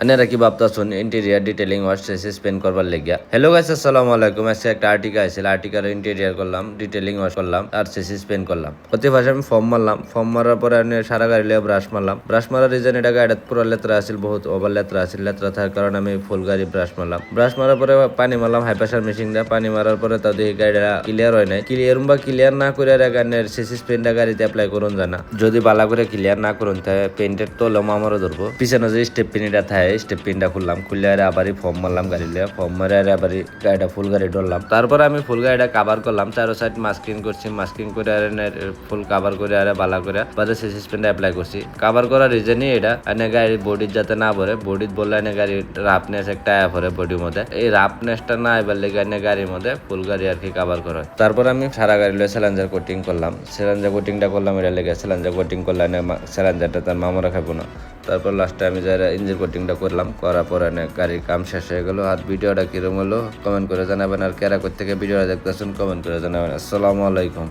আপনারা কি ভাবতাছেন interior detailing wash chassis paint করবার লাগিয়া। হ্যালো গাইস, আসসালামু আলাইকুম। আজকে একটা আর্টিকেল আইছিল, আর্টিকেলের ইন্টেরিয়ার করলাম, ডিটেইলিং ওয়াশ করলাম আর চেসিস পেন্ট করলাম। প্রতি ভাষা আমি ফর্ম মারলাম, ফর্ম মারার পরে আমি সারা গাড়ি লিয়ে ব্রাশ মারলাম। ব্রাশ মারার রিজন এটা গাড়িটা পুরো লেত্রা আছিল, বহুত ওভার লেত্রা আছিল। লেত্রা থাকার কারণে আমি ফুল গাড়ি ব্রাশ মারলাম। ব্রাশ মারার পরে পানি মারলাম হাই প্রেসার মেশিন দিয়ে। পানি মারার পরে তা দেখি গাড়িটা ক্লিয়ার হয় নাই। ক্লিয়ার না করে গাড়ির চেসিস পেন্টটা গাড়িতে অ্যাপ্লাই করুন জানা। যদি বালা করে ক্লিয়ার না করুন তাহলে পেন্টের তলে আমারও ধরবো। পিছনে যে স্টেপ পিনটা থাকে স্টেপ পিনটা খুললাম, খুললে আবারই ফর্ম মারলাম গাড়ি লিয়ে। ফর্ম মারে আবারই গাড়িটা ফুল গাড়ি ধরলাম। তারপর আমি ফুল গাড়িটা কাভার করলাম, চারো সাইড মাস্কিং করছি। মাস্কিং করে ফুল কাভার করে বালা করে বাদে চেসিস পেন্টটা অ্যাপ্লাই করছি। কাভার করার রিজনই এটা, গাড়ির বডির যাতে না ভরে। বডির বললে গাড়ির রাফনেস একটা ভরে বডির মধ্যে। এই রাফনেসটা না এবার লেগে গাড়ির মধ্যে ফুল গাড়ি আর কি কাভার করা। তারপর আমি সারা গাড়ি লিয়ে স্যালেঞ্জার কোটিং করলাম। স্যালেঞ্জার কোটিংটা করলাম এটা লেগে। স্যালেঞ্জার কোটিং করলে স্যালেঞ্জারটা তার মামরা খাবো না। তারপর লাস্টে আমি যারা ইঞ্জিন কোটিংটা করলাম, করার পরে গাড়ির কাম শেষ হয়ে গেল। আর ভিডিওটা কিরম হলো কমেন্ট করে জানাবেন। আর কেরা থেকে ভিডিওটা দেখতেছেন কমেন্ট করে জানাবেন। আসসালামু আলাইকুম।